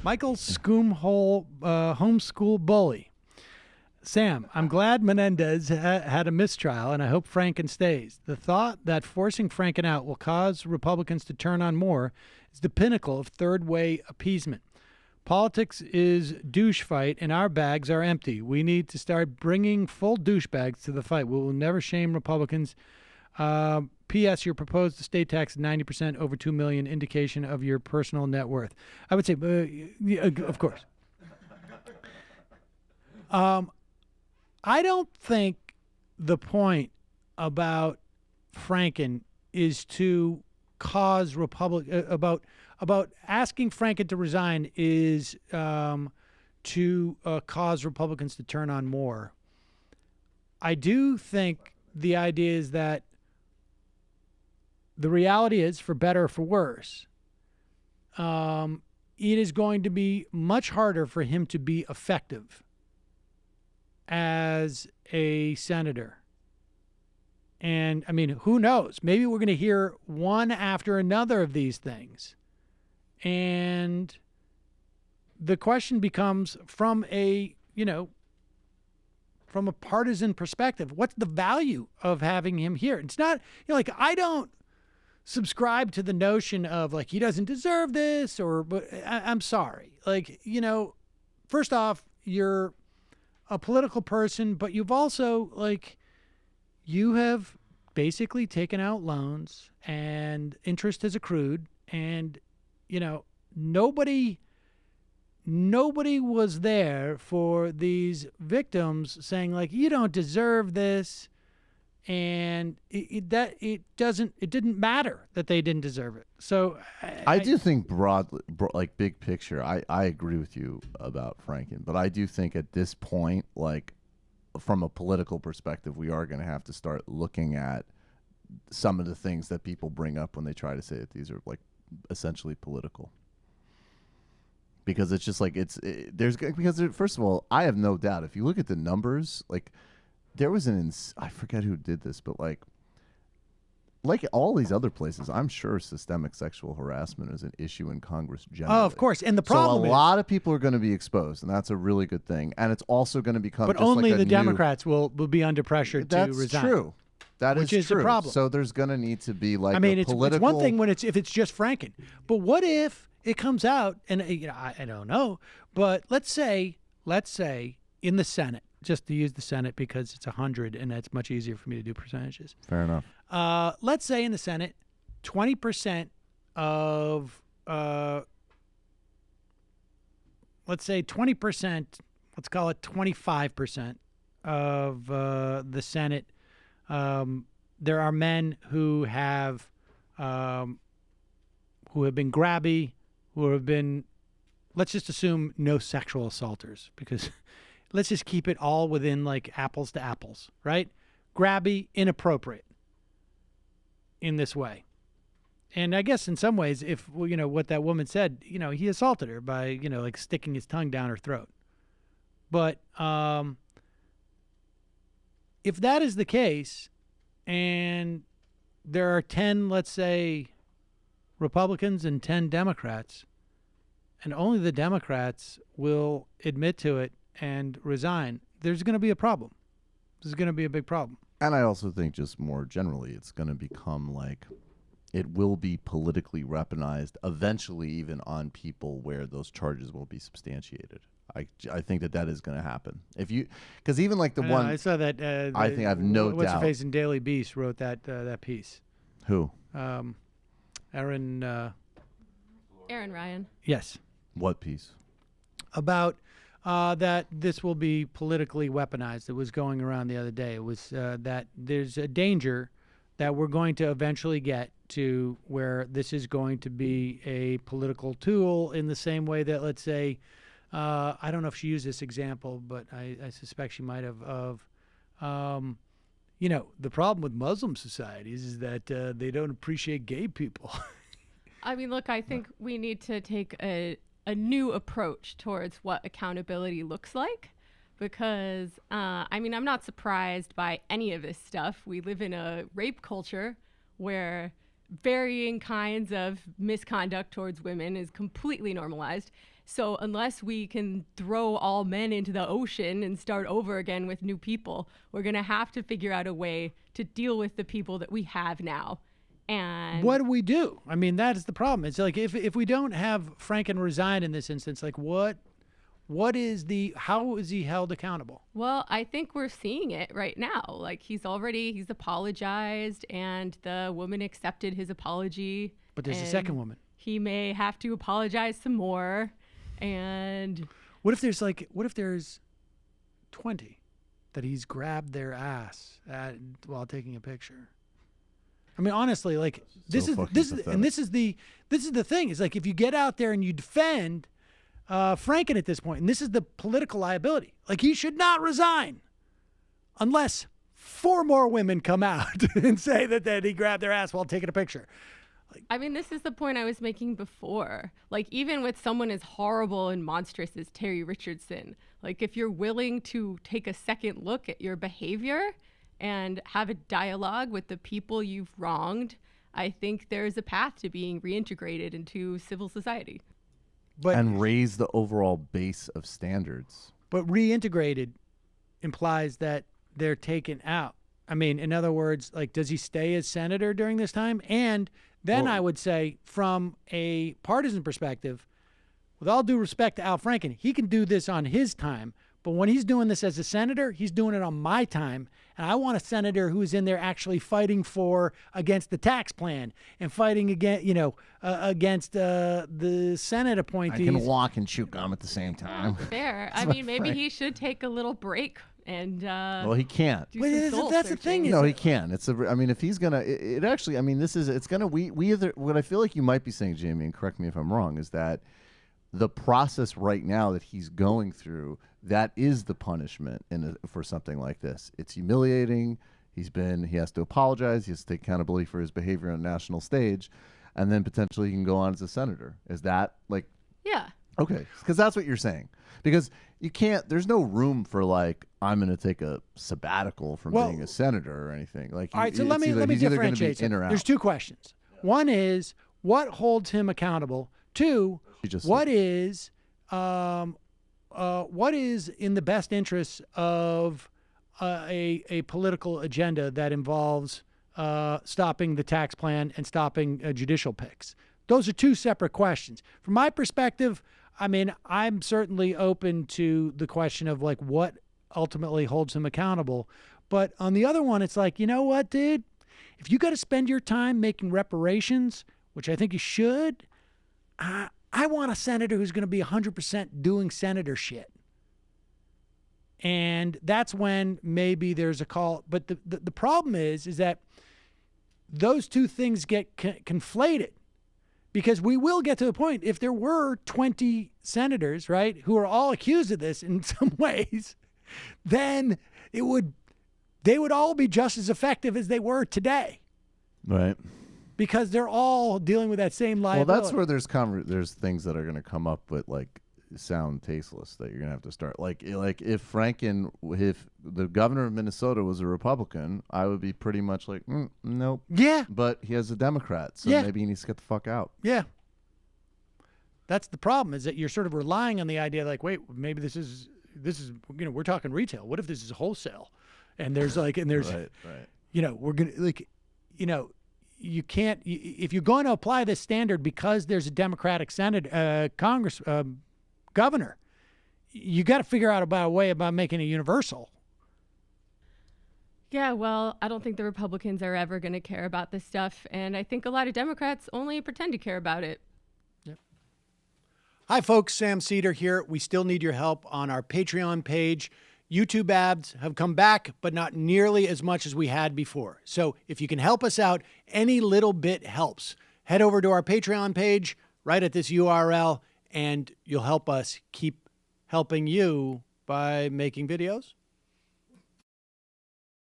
Michael Scoomhole, homeschool bully. Sam, I'm glad Menendez had a mistrial, and I hope Franken stays. The thought that forcing Franken out will cause Republicans to turn on Moore is the pinnacle of third-way appeasement. Politics is douche fight, and our bags are empty. We need to start bringing full douchebags to the fight. We will never shame Republicans. P.S. Your proposed estate tax is 90% over $2 million, indication of your personal net worth. I would say, yeah, of course. I don't think the point about Franken is to cause about asking Franken to resign is to cause Republicans to turn on Moore. I do think the idea is that the reality is, for better or for worse, it is going to be much harder for him to be effective as a senator. And, I mean, who knows? Maybe we're going to hear one after another of these things. And the question becomes, from a partisan perspective, what's the value of having him here? It's not, I don't subscribe to the notion of, he doesn't deserve this, but I'm sorry. First off, you're a political person, but you've also, you have basically taken out loans and interest has accrued, and, nobody was there for these victims saying, you don't deserve this. And it didn't matter that they didn't deserve it. So I do think broadly, big picture, I agree with you about Franken, but I do think at this point, from a political perspective, we are going to have to start looking at some of the things that people bring up when they try to say that these are essentially political. Because it's just first of all, I have no doubt if you look at the numbers, there was I forget who did this, but like all these other places, I'm sure systemic sexual harassment is an issue in Congress generally. Oh, of course. And the problem is a lot of people are going to be exposed, and that's a really good thing. And it's also going to become But only the Democrats will be under pressure to resign. That's true. Which is true. The problem. So there's going to need to be it's one thing if it's just Franken. But what if it comes out, and I don't know, but let's say in the Senate, just to use the Senate because it's 100 and that's much easier for me to do percentages. Fair enough. Let's say in the Senate, 20% of, let's say 20%, let's call it 25% of the Senate, there are men who have been grabby, who have been, let's just assume no sexual assaulters, because let's just keep it all within apples to apples, right? Grabby, inappropriate in this way. And I guess in some ways, if, what that woman said, he assaulted her by, sticking his tongue down her throat. But if that is the case, and there are 10, let's say, Republicans and 10 Democrats, and only the Democrats will admit to it and resign, there's going to be a problem. This is going to be a big problem. And I also think just more generally, it's going to become it will be politically weaponized eventually, even on people where those charges will be substantiated. I think that is going to happen. Because even the one I saw that. I think I have no doubt. What's her face in Daily Beast wrote that piece. Who? Aaron Ryan. Yes. What piece? About that this will be politically weaponized. It was going around the other day. It was that there's a danger that we're going to eventually get to where this is going to be a political tool in the same way that, let's say, I don't know if she used this example, but I suspect she might have, of, the problem with Muslim societies is that they don't appreciate gay people. I mean, look, I think we need to take a new approach towards what accountability looks like, because, I'm not surprised by any of this stuff. We live in a rape culture where varying kinds of misconduct towards women is completely normalized. So unless we can throw all men into the ocean and start over again with new people, we're going to have to figure out a way to deal with the people that we have now. And what do we do? I mean, that is the problem. It's like if we don't have Franken resign in this instance, like how is he held accountable? well, I think we're seeing it right now. Like he's apologized and the woman accepted his apology. But there's a and second woman. He may have to apologize some more. And What if there's 20 that he's grabbed their ass while taking a picture? I mean, honestly, like this is the thing. It's like if you get out there and you defend Franken at this point, and this is the political liability. Like he should not resign unless 4 more women come out and say that he grabbed their ass while taking a picture. I mean, this is the point I was making before. Like, even with someone as horrible and monstrous as Terry Richardson, like, if you're willing to take a second look at your behavior and have a dialogue with the people you've wronged, I think there's a path to being reintegrated into civil society. And raise the overall base of standards. But reintegrated implies that they're taken out. I mean, in other words, like, does he stay as senator during this time? And then I would say, from a partisan perspective, with all due respect to Al Franken, he can do this on his time. But when he's doing this as a senator, he's doing it on my time. And I want a senator who's in there actually fighting against the tax plan and fighting against the Senate appointees. I can walk and chew gum at the same time. Fair. I mean, maybe he should take a little break and well, he can't. That's the thing. No, he can. I mean, if he's gonna, it actually. I mean, it's gonna. We either. What I feel like you might be saying, Jamie, and correct me if I'm wrong, is that the process right now that he's going through, that is the punishment for something like this. It's humiliating. He has to apologize. He has to take accountability for his behavior on a national stage, and then potentially he can go on as a senator. Is that like? Yeah. Okay, because that's what you're saying. Because you can't. There's no room for like I'm going to take a sabbatical from being a senator or anything. Like, all right. So let me differentiate. There's 2 questions. One is what holds him accountable. 2, what is in the best interests of a political agenda that involves stopping the tax plan and stopping judicial picks? Those are 2 separate questions. From my perspective, I mean, I'm certainly open to the question of like what ultimately holds him accountable. But on the other one, it's like, you know what, dude? If you got to spend your time making reparations, which I think you should, I want a senator who's going to be 100% doing senator shit. And that's when maybe there's a call. But the problem is that those 2 things get conflated. Because we will get to the point, if there were 20 senators, right, who are all accused of this in some ways, then they would all be just as effective as they were today. Right. Because they're all dealing with that same liability. Well, that's where there's things that are going to come up with like sound tasteless that you're going to have to start. Like if the governor of Minnesota was a Republican, I would be pretty much like, nope. Yeah. But he has a Democrat, so maybe he needs to get the fuck out. Yeah. That's the problem, is that you're sort of relying on the idea like, wait, maybe this is we're talking retail. What if this is wholesale? And there's right. We're going to you can't, if you're going to apply this standard because there's a Democratic governor, you got to figure out a way about making it universal. Yeah, well, I don't think the Republicans are ever going to care about this stuff. And I think a lot of Democrats only pretend to care about it. Yep. Hi, folks. Sam Seder here. We still need your help on our Patreon page. YouTube ads have come back, but not nearly as much as we had before. So if you can help us out, any little bit helps. Head over to our Patreon page right at this URL, and you'll help us keep helping you by making videos